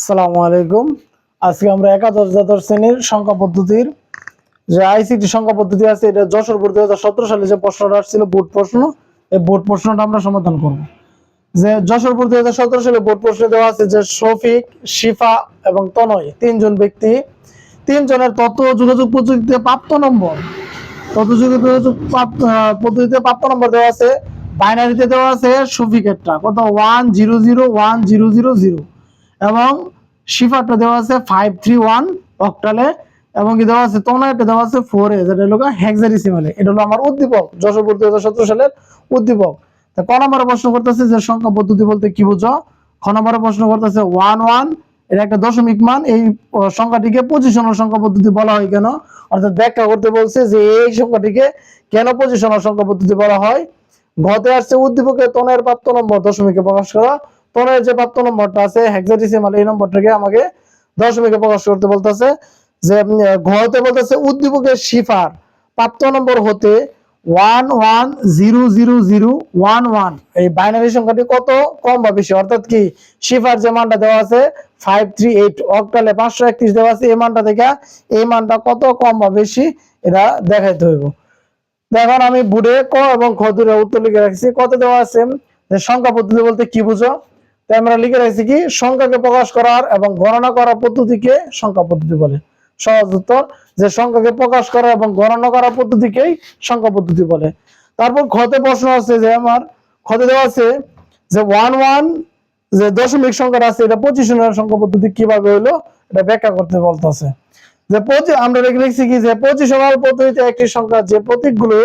আসসালামু আলাইকুম। আজকে আমরা একাদশ দ্বাদশ শ্রেণীর সংখ্যা পদ্ধতির যে আইসিটি সংখ্যা পদ্ধতি আছে, এটা যশোর বোর্ড 2017 সালে যে প্রশ্নটা আসছিল বোর্ড প্রশ্ন, এই বোর্ড প্রশ্নটা আমরা সমাধান করব। যে যশোর বোর্ড 2017 সালে বোর্ড প্রশ্নে দেওয়া আছে যে শফিক, শিফা এবং তনয় তিনজন ব্যক্তি, তিনজনের তথ্য যোগাযোগ পদ্ধতিতে প্রাপ্ত নম্বর, পদ্ধতিতে প্রাপ্ত নম্বর দেওয়া আছে। বাইনারিতে দেওয়া আছে শফিকেরটা কত 1001000 এবং শিফারটা দেওয়া আছে 531 অক্টালে, এবং কি দেওয়া আছে তনয়টা দেওয়া আছে 4A, যেটা হলো হেক্সাডেসিমালে। এটা হলো আমার উদ্দীপক, যশোর বোর্ড 2017 সালের উদ্দীপক। তা ক নম্বরে প্রশ্ন করতেছে যে সংখ্যা পদ্ধতি বলতে কি বুঝো। খ নম্বরে প্রশ্ন করতেছে 11 এর একটা দশমিক মান, এই সংখ্যাটিকে পজিশনাল সংখ্যা পদ্ধতি বলা হয় কেন, অর্থাৎ ব্যাখ্যা করতে বলছে যে এই সংখ্যাটিকে কেন পজিশনাল সংখ্যা পদ্ধতি বলা হয়। ঘতে আসছে উদ্দীপকে তনয়ের প্রাপ্ত নম্বর দশমিকে প্রকাশ করা। তনয়ের যে প্রাপ্ত নম্বরটা আছে হেক্সাডেসিমাল, এই নম্বরটাকে আমাকে দশমিকে প্রকাশ করতে বলতেছে। যে ঘতে বলতেছে উদ্দীপকের শিফার প্রাপ্ত নম্বর হতে 11000011, এই বাইনারি সংখ্যাটি কত কম বা বেশি, অর্থাৎ কি শিফার যে মানটা দেওয়া আছে 538 অক্টালে 531 দেওয়া আছে, এই মানটা থেকে এই মানটা কত কম বা বেশি এটা দেখাইতে হইব। এখন আমি বুড়ে ক এবং খ দুটো উত্তর লিখে রাখছি। কত দেওয়া আছে যে সংখ্যা পদ্ধতি বলতে কি বুঝো, তাই আমরা লিখে রাখছি কি সংখ্যাকে প্রকাশ করার এবং গণনা করার পদ্ধতিকে সংখ্যা পদ্ধতি বলে। সহজ উত্তর যে সংখ্যাকে প্রকাশ করা এবং গণনা করার পদ্ধতিকেই সংখ্যা পদ্ধতি বলে। তারপর খতে প্রশ্ন আছে যে আমার খতে দেওয়া আছে যে 11 যে দশমিক সংখ্যাটা আছে এটা পজিশনাল সংখ্যা পদ্ধতি কিভাবে হইলো এটা ব্যাখ্যা করতে বলতেছে। যে আমরা লিখছি কি যে পজিশনাল পদ্ধতিতে একটি সংখ্যা যে প্রতীকগুলো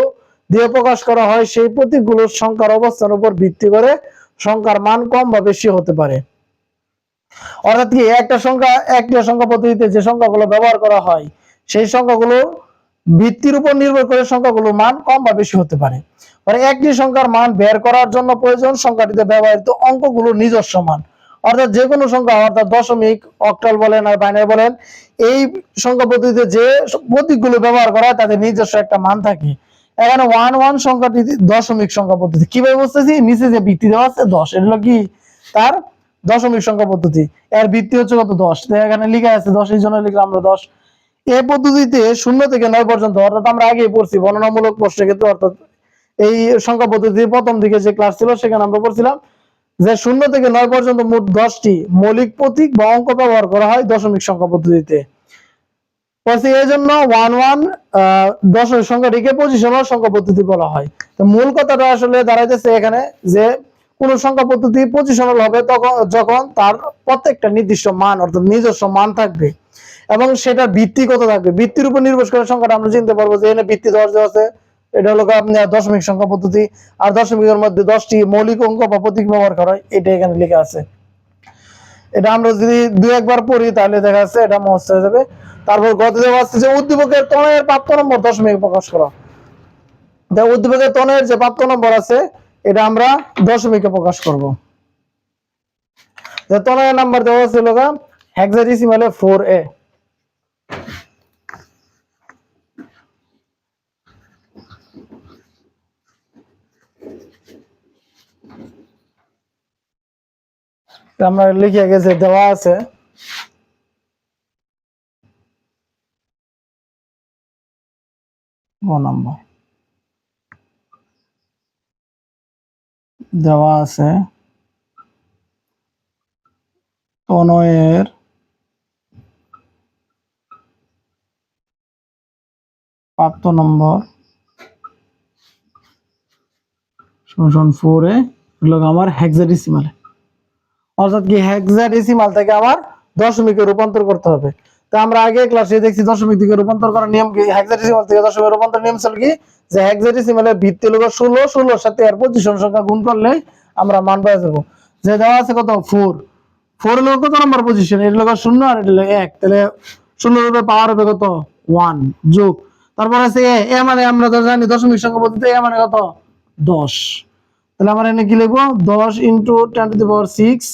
দিয়ে প্রকাশ করা হয় সেই প্রতীকগুলোর সংখ্যার অবস্থানের উপর ভিত্তি করে সংখ্যার মান কম বা বেশি হতে পারে। অর্থাৎ কি একটা সংখ্যা পদ্ধতিতে যে সংখ্যাগুলো ব্যবহার করা হয় সেই সংখ্যাগুলো ভিত্তির উপর নির্ভর করে সংখ্যাগুলোর মান কম বা বেশি হতে পারে। মানে একটি সংখ্যার মান বের করার জন্য প্রয়োজন সংখ্যাটিতে ব্যবহৃত অঙ্কগুলোর নিজস্ব মান। অর্থাৎ যে কোনো সংখ্যা, অর্থাৎ দশমিক, অক্টাল বলেন আর বাইনারি বলেন, এই সংখ্যা পদ্ধতিতে যে প্রতীকগুলো ব্যবহার করা হয় তাদের নিজস্ব একটা মান থাকে। এখানে 11 সংখ্যাটি দশমিক সংখ্যা পদ্ধতি। কিভাবে বুঝতেছি, নিচে যে ভিত্তি দেওয়া আছে 10, এটা হলো কি তার দশমিক সংখ্যা পদ্ধতি। এর ভিত্তি হচ্ছে কত 10, এখানে লেখা আছে 10, এই জন্য লিখলাম আমরা 10। এই পদ্ধতিতে 0 থেকে 9 পর্যন্ত, অর্থাৎ আমরা আগেই পড়ছি বর্ণনামূলক প্রশ্নের ক্ষেত্রে, অর্থাৎ এই সংখ্যা পদ্ধতির প্রথম দিকে যে ক্লাস ছিল সেখানে আমরা পড়ছিলাম যে 0 থেকে 9 পর্যন্ত মোট 10টি মৌলিক প্রতীক বা অঙ্ক ব্যবহার করা হয় দশমিক সংখ্যা পদ্ধতিতে। এই জন্য 11 দশমিক সংখ্যাটিকে পজিশনাল সংখ্যা পদ্ধতি বলা হয়। তো মূল কথাটা আসলে দাঁড়াইতেছে এখানে যে কোন সংখ্যা পদ্ধতি পজিশনাল হবে তখন যখন তার প্রত্যেকটা নির্দিষ্ট মান, অর্থাৎ নিজস্ব মান থাকবে এবং সেটা ভিত্তি কত থাকবে, ভিত্তির উপর নির্ভর করে সংখ্যাটা আমরা চিনতে পারবো যে এখানে ভিত্তি 10 দেওয়া আছে, এটা হলো আপনার দশমিক সংখ্যা পদ্ধতি। আর দশমিকের মধ্যে 10টি মৌলিক অঙ্ক বা প্রতীক ব্যবহার করা হয়, এটা এখানে লেখা আছে। এটা আমরা যদি দুই একবার পড়ি তাহলে দেখা যাচ্ছে এটা মুখস্থ হয়ে যাবে। তারপর গত দেওয়া আছে যে উদ্দীপকের তনয়ের প্রাপ্ত নম্বর দশমিকে প্রকাশ করা। উদ্দীপকের তনয়ের যে প্রাপ্ত নম্বর আছে এটা আমরা দশমিকে প্রকাশ করব। যে তনয়ের নাম্বার দেওয়া ছিল হেক্সাডেসিমালে 4A। আমরা লিখে গেছে দেওয়া আছে নম্বর দেওয়া আছে তনয়ের প্রাপ্ত নম্বর 4A হলো আমার হেক্সাডেসিমালে। অর্থাৎ কি হেক্সাডেসিমাল থেকে আমার দশমিকে রূপান্তর করতে হবে। তো আমরা আগে ক্লাসে দেখছি দশমিক দিকে রূপান্তর করার নিয়ম কি, হেক্সাডেসিমাল থেকে দশমিকে রূপান্তর নিয়ম ছিল কি যে হেক্সাডেসিমালের ভিত্তি হলো 16, 16 সাথে আর পজিশন সংখ্যা গুণ করলে আমরা মান পেয়ে যাবো। যে দেওয়া আছে কত 4, 4 হলো কত নম্বর পজিশন, এটা হলো 0 আর এটা হলো 1, তাহলে 0 এর উপরে পাওয়ার হবে কত 1 যোগ, তারপর আছে এ মানে আমরা তো জানি দশমিক সংখ্যা পদ্ধতিতে এ মানে কত 10, তাহলে আমরা এখানে কি লিখবো 10 × 10⁶,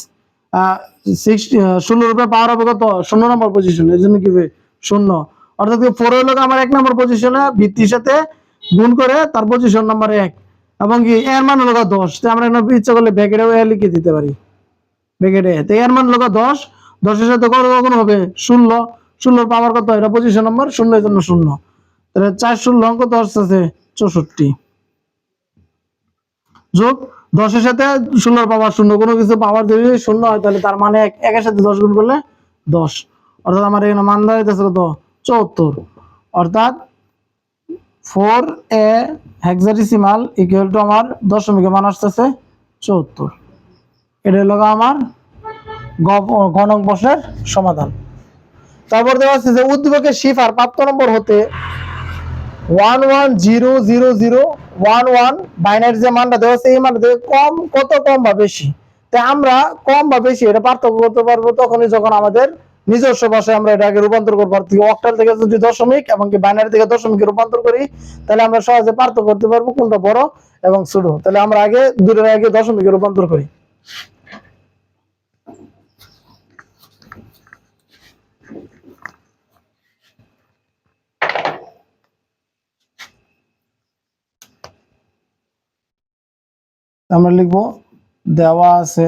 16 রূপে পাওয়ার হবে কত 0 নম্বর পজিশন, এর জন্য কি হবে 0। অর্থাৎ 4 হলো আমার 1 নম্বর পজিশনে ভিত্তির সাথে গুণ করে তার পজিশন নাম্বার 1, এবং কি এর মান হলো 10। তো আমরা ইচ্ছা করলে ব্র্যাকেটে লিখে দিতে পারি ব্র্যাকেটে। তো এর মান হলো 10, 10-এর সাথে কখন হবে 16, 16 পাওয়ার কত, এটা পজিশন নাম্বার, 0 এর জন্য 0, তাহলে 4 16 অঙ্ক তো আসছে 64, যোগ 10-এর সাথে 16 পাওয়ার 0, কোনো কিছু পাওয়ার যদি 0 হয় তাহলে তার মানে 1 এর সাথে 10 গুণ করলে 10, অর্থাৎ আমার এখানে মান দাঁড়াইতেছে কত 74, অর্থাৎ 4a হেক্সাডেসিমাল ইকুয়াল টু আমার দশমিকে মান আসতেছে 74। এটা হলো আমার ঘনক প্রশ্নের সমাধান। তারপর দেওয়া আছে যে উদ্দীপকের শিফার প্রাপ্ত নম্বর হতে 11000011 বাইনারি যে মানটা দেওয়া আছে এই মানটা থেকে কম কত, কম বা বেশি। তাই আমরা কম বা বেশি এটা পার্থক্য করতে পারবো তখনই যখন আমাদের নিজস্ব ভাষায় আমরা এটাকে রূপান্তর করবো। অক্টাল থেকে যদি দশমিক এবং কি বাইনারি থেকে দশমিকে রূপান্তর করি তাহলে আমরা সহজে পার্থক্য করতে পারবো কোনটা বড় এবং ছোট। তাহলে আমরা আগে দুটোর আগে দশমিকে রূপান্তর করি। আমরা লিখব দেওয়া আছে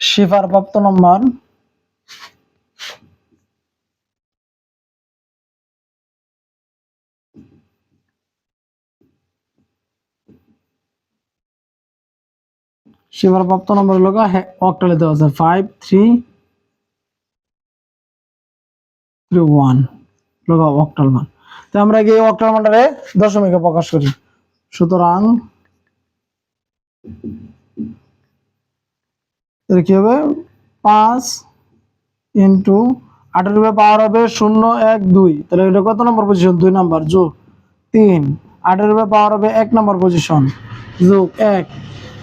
শিফার প্রাপ্ত নম্বর শিফার প্রাপ্ত নম্বর হলো অক্টালে দেওয়া আছে 5331 লোক অক্টাল মান। তো আমরা কি অক্টাল মানটারে দশমিকে প্রকাশ করি। সুতরাং এর কি হবে 5 ইন্টু 8 পাওয়ার হবে 0 1 2, তাহলে এটা কত নম্বর পজিশন 2 নম্বর, যোগ 3 8 পাওয়ার হবে 1 নম্বর পজিশন, যোগ 1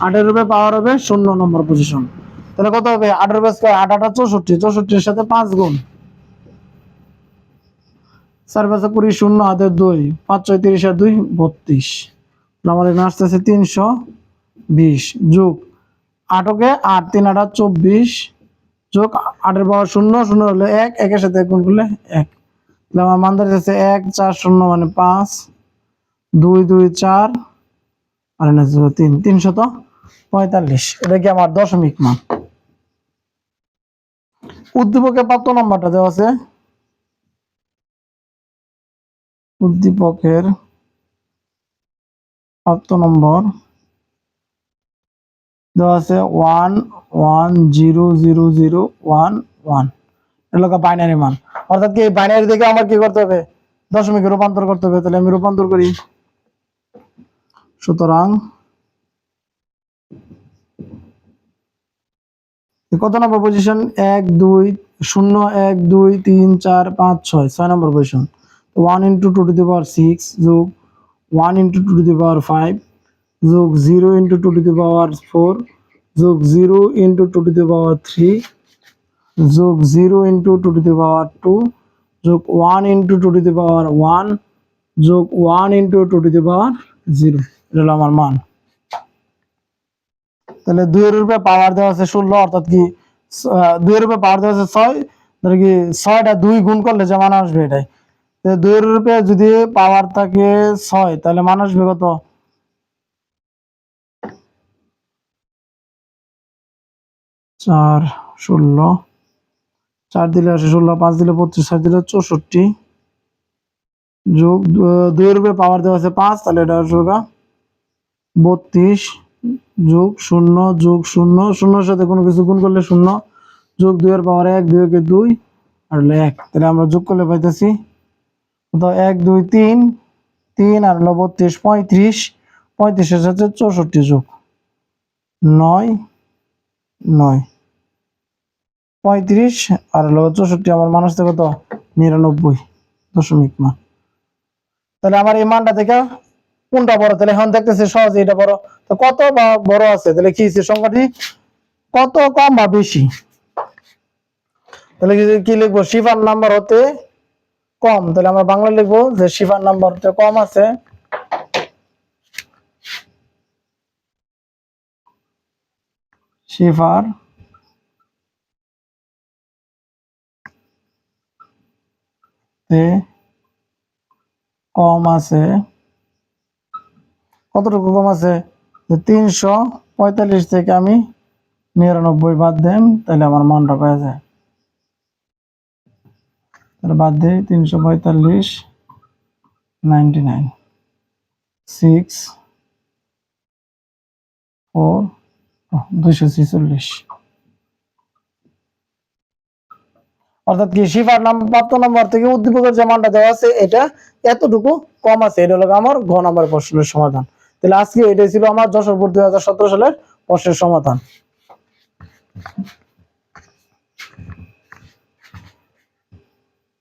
8 পাওয়ার হবে 0 নম্বর পজিশন। তাহলে কত হবে 8 স্কয়ার 8 8 64, 64 এর সাথে 5 গুণ 4 5 20 0 হাতে 2 5 6 30 আর 2 32, আমার এখানে আসতেছে 320, যোগ 8 কে 8 3 8 24, যোগ 8 পাওয়ার 0 0 হলে 1 1 এর সাথে গুণ করলে 1, তাহলে আমার মান দাঁড়াচ্ছে 1 4 0 মানে 5 2 2 4 আর না 3 345, এটা কি আমার দশমিক মান। উদ্দীপকের প্রাপ্ত নম্বরটা দেওয়া আছে, উদ্দীপকের প্রাপ্ত নম্বর দেওয়া আছে 11000011, এটা হলো বাইনারি মান, অর্থাৎ কি বাইনারি থেকে আমার কি করতে হবে দশমিকে রূপান্তর করতে হবে। তাহলে আমি রূপান্তর করি। সুতরাং কত নম্বর position 1 2 0 1 2 3 4 5 6 6 number position. 1 into 2 to the power 6 যোগ 1 ইন্টু 2 টু দি পাওয়ার 5 যোগ 0 ইন্টু 2 টু দি পাওয়ার 4 যোগ 0 ইন্টু 2 টু দি পাওয়ার 3 যোগ 0 ইন্টু 2 টু দি পাওয়ার 2 যোগ 1 ইন্টু 2 টু দি পাওয়ার 1 যোগ 1 ইন্টু 2 টু দি পাওয়ার 0, এটা হলো আমার মান। তাহলে 2 এর উপরে পাওয়ার দেওয়া আছে 16, অর্থাৎ কি 2 এর উপরে পাওয়ার দেওয়া আছে 6, তাহলে কি 6টা 2 গুণ করলে যে মান আসবে এটাই। 2 এর উপরে যদি পাওয়ার থাকে 6 তাহলে মান আসবে কত 4 16, 4 দিলে আসে 16, 5 দিলে 32, 6 দিলে 64, যোগ 2 এর উপরে পাওয়ার দেওয়া আছে 5, তাহলে এটা আসবে 32, যোগ 0 যোগ 0 0 এর সাথে কোনো কিছু গুণ করলে 0, যোগ 2 এর পাওয়ার 1 2 কে 2 আর 1, তাহলে আমরা যোগ করলে পাইতেছি কত 1 2 3 3 আর 32 35, 35 এর সাথে 64 যোগ 9 9 35 আর 64, আমার মান আসছে কত 99 দশমিক মান। তাহলে আমার এই মানটা থেকে কোনটা বড়, তাহলে এখন দেখতেছি সহজে এটা বড়। তো কত বা বড় আছে, তাহলে কি সংখ্যাটি কত কম বা বেশি, তাহলে কি লিখবো শিফার নাম্বার হতে কম, তাহলে আমরা বাংলা লিখবো যে শিফার নাম্বার হতে কম আছে শিফার তে কম আছে, কতটুকু কম আছে 300 45 থেকে আমি 99 বাদ দেন, তাহলে আমার মানটা পাওয়া যায়। তাহলে বাদ দিই 345 99 6 4 246। অর্থাৎ কি শিফার নাম প্রাপ্ত নম্বর থেকে উদ্দীপকের যে মানটা দেওয়া আছে এটা এতটুকু কম আছে। এটা হলো আমার ঘ নম্বরের প্রশ্নের সমাধান। তাহলে আজকে এটাই ছিল আমার যশোর বোর্ড 2017 সালের প্রশ্নের সমাধান।